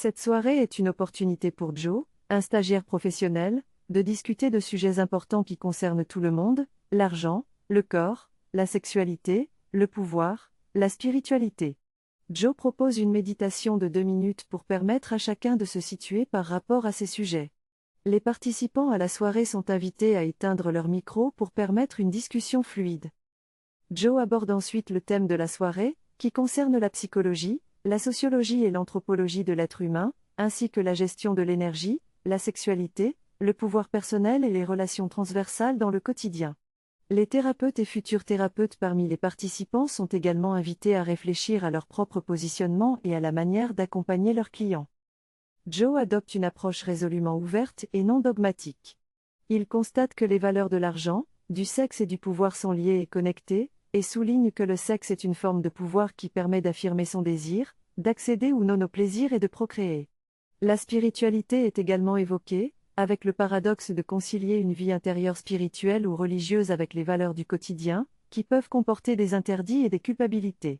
Cette soirée est une opportunité pour Joe, un stagiaire professionnel, de discuter de sujets importants qui concernent tout le monde, l'argent, le corps, la sexualité, le pouvoir, la spiritualité. Joe propose une méditation de 2 minutes pour permettre à chacun de se situer par rapport à ces sujets. Les participants à la soirée sont invités à éteindre leur micro pour permettre une discussion fluide. Joe aborde ensuite le thème de la soirée, qui concerne la psychologie, la sociologie et l'anthropologie de l'être humain, ainsi que la gestion de l'énergie, la sexualité, le pouvoir personnel et les relations transversales dans le quotidien. Les thérapeutes et futurs thérapeutes parmi les participants sont également invités à réfléchir à leur propre positionnement et à la manière d'accompagner leurs clients. Joe adopte une approche résolument ouverte et non dogmatique. Il constate que les valeurs de l'argent, du sexe et du pouvoir sont liées et connectées, et souligne que le sexe est une forme de pouvoir qui permet d'affirmer son désir, d'accéder ou non au plaisir et de procréer. La spiritualité est également évoquée, avec le paradoxe de concilier une vie intérieure spirituelle ou religieuse avec les valeurs du quotidien, qui peuvent comporter des interdits et des culpabilités.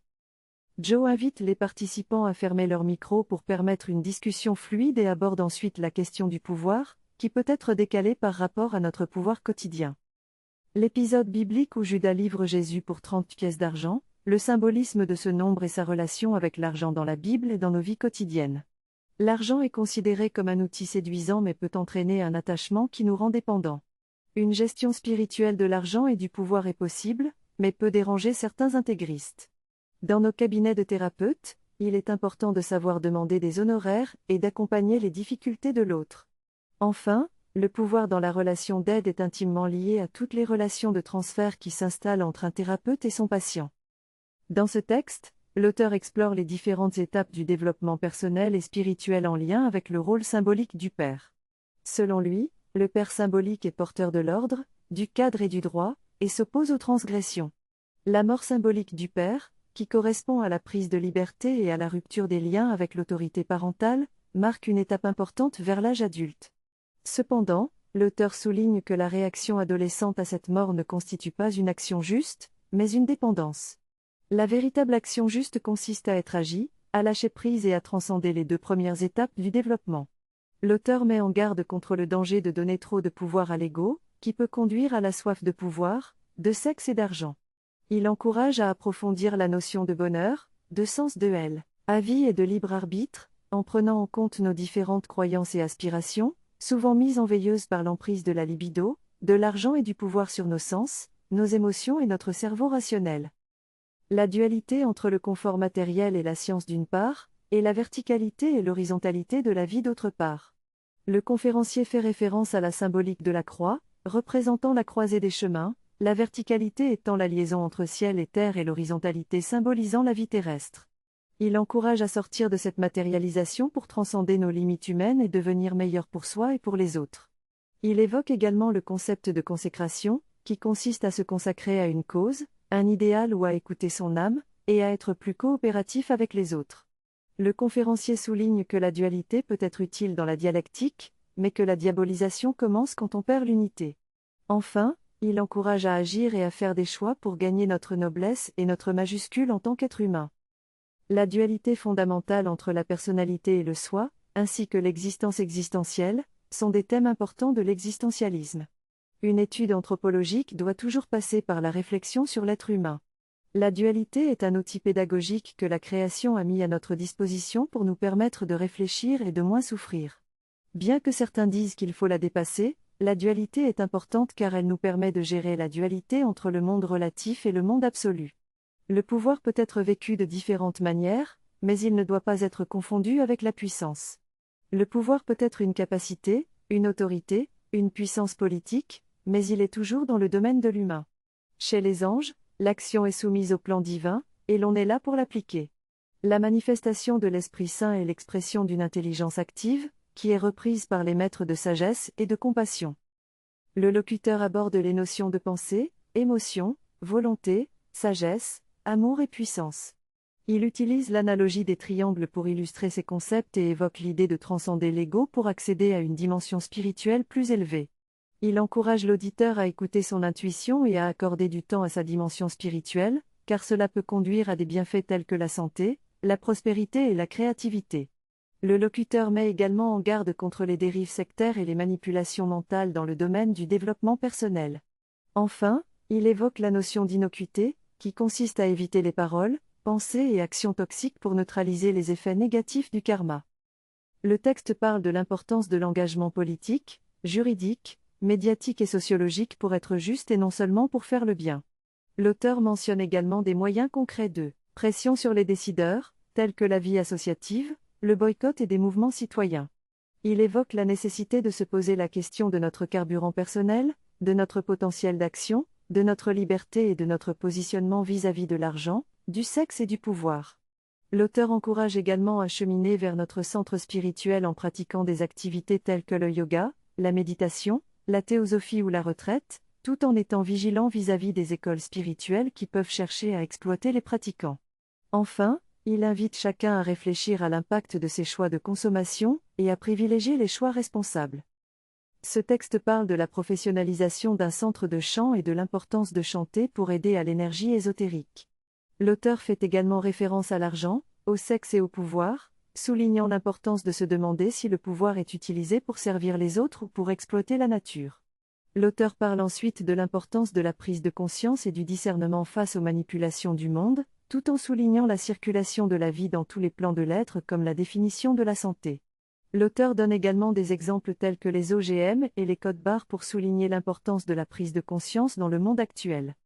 Joe invite les participants à fermer leur micro pour permettre une discussion fluide et aborde ensuite la question du pouvoir, qui peut être décalée par rapport à notre pouvoir quotidien. L'épisode biblique où Judas livre Jésus pour 30 pièces d'argent, le symbolisme de ce nombre et sa relation avec l'argent dans la Bible et dans nos vies quotidiennes. L'argent est considéré comme un outil séduisant mais peut entraîner un attachement qui nous rend dépendants. Une gestion spirituelle de l'argent et du pouvoir est possible, mais peut déranger certains intégristes. Dans nos cabinets de thérapeutes, il est important de savoir demander des honoraires et d'accompagner les difficultés de l'autre. Enfin, le pouvoir dans la relation d'aide est intimement lié à toutes les relations de transfert qui s'installent entre un thérapeute et son patient. Dans ce texte, l'auteur explore les différentes étapes du développement personnel et spirituel en lien avec le rôle symbolique du père. Selon lui, le père symbolique est porteur de l'ordre, du cadre et du droit, et s'oppose aux transgressions. La mort symbolique du père, qui correspond à la prise de liberté et à la rupture des liens avec l'autorité parentale, marque une étape importante vers l'âge adulte. Cependant, l'auteur souligne que la réaction adolescente à cette mort ne constitue pas une action juste, mais une dépendance. La véritable action juste consiste à être agi, à lâcher prise et à transcender les 2 premières étapes du développement. L'auteur met en garde contre le danger de donner trop de pouvoir à l'ego, qui peut conduire à la soif de pouvoir, de sexe et d'argent. Il encourage à approfondir la notion de bonheur, de sens de la vie et de libre arbitre, en prenant en compte nos différentes croyances et aspirations, souvent mises en veilleuse par l'emprise de la libido, de l'argent et du pouvoir sur nos sens, nos émotions et notre cerveau rationnel. La dualité entre le confort matériel et la science d'une part, et la verticalité et l'horizontalité de la vie d'autre part. Le conférencier fait référence à la symbolique de la croix, représentant la croisée des chemins, la verticalité étant la liaison entre ciel et terre et l'horizontalité symbolisant la vie terrestre. Il encourage à sortir de cette matérialisation pour transcender nos limites humaines et devenir meilleur pour soi et pour les autres. Il évoque également le concept de consécration, qui consiste à se consacrer à une cause, un idéal ou à écouter son âme, et à être plus coopératif avec les autres. Le conférencier souligne que la dualité peut être utile dans la dialectique, mais que la diabolisation commence quand on perd l'unité. Enfin, il encourage à agir et à faire des choix pour gagner notre noblesse et notre majuscule en tant qu'être humain. La dualité fondamentale entre la personnalité et le soi, ainsi que l'existence existentielle, sont des thèmes importants de l'existentialisme. Une étude anthropologique doit toujours passer par la réflexion sur l'être humain. La dualité est un outil pédagogique que la création a mis à notre disposition pour nous permettre de réfléchir et de moins souffrir. Bien que certains disent qu'il faut la dépasser, la dualité est importante car elle nous permet de gérer la dualité entre le monde relatif et le monde absolu. Le pouvoir peut être vécu de différentes manières, mais il ne doit pas être confondu avec la puissance. Le pouvoir peut être une capacité, une autorité, une puissance politique, mais il est toujours dans le domaine de l'humain. Chez les anges, l'action est soumise au plan divin, et l'on est là pour l'appliquer. La manifestation de l'Esprit Saint est l'expression d'une intelligence active, qui est reprise par les maîtres de sagesse et de compassion. Le locuteur aborde les notions de pensée, émotion, volonté, sagesse, amour et puissance. Il utilise l'analogie des triangles pour illustrer ces concepts et évoque l'idée de transcender l'ego pour accéder à une dimension spirituelle plus élevée. Il encourage l'auditeur à écouter son intuition et à accorder du temps à sa dimension spirituelle, car cela peut conduire à des bienfaits tels que la santé, la prospérité et la créativité. Le locuteur met également en garde contre les dérives sectaires et les manipulations mentales dans le domaine du développement personnel. Enfin, il évoque la notion d'innocuité, qui consiste à éviter les paroles, pensées et actions toxiques pour neutraliser les effets négatifs du karma. Le texte parle de l'importance de l'engagement politique, juridique, médiatique et sociologique pour être juste et non seulement pour faire le bien. L'auteur mentionne également des moyens concrets de pression sur les décideurs, tels que la vie associative, le boycott et des mouvements citoyens. Il évoque la nécessité de se poser la question de notre carburant personnel, de notre potentiel d'action, de notre liberté et de notre positionnement vis-à-vis de l'argent, du sexe et du pouvoir. L'auteur encourage également à cheminer vers notre centre spirituel en pratiquant des activités telles que le yoga, la méditation, la théosophie ou la retraite, tout en étant vigilant vis-à-vis des écoles spirituelles qui peuvent chercher à exploiter les pratiquants. Enfin, il invite chacun à réfléchir à l'impact de ses choix de consommation et à privilégier les choix responsables. Ce texte parle de la professionnalisation d'un centre de chant et de l'importance de chanter pour aider à l'énergie ésotérique. L'auteur fait également référence à l'argent, au sexe et au pouvoir, soulignant l'importance de se demander si le pouvoir est utilisé pour servir les autres ou pour exploiter la nature. L'auteur parle ensuite de l'importance de la prise de conscience et du discernement face aux manipulations du monde, tout en soulignant la circulation de la vie dans tous les plans de l'être comme la définition de la santé. L'auteur donne également des exemples tels que les OGM et les codes barres pour souligner l'importance de la prise de conscience dans le monde actuel.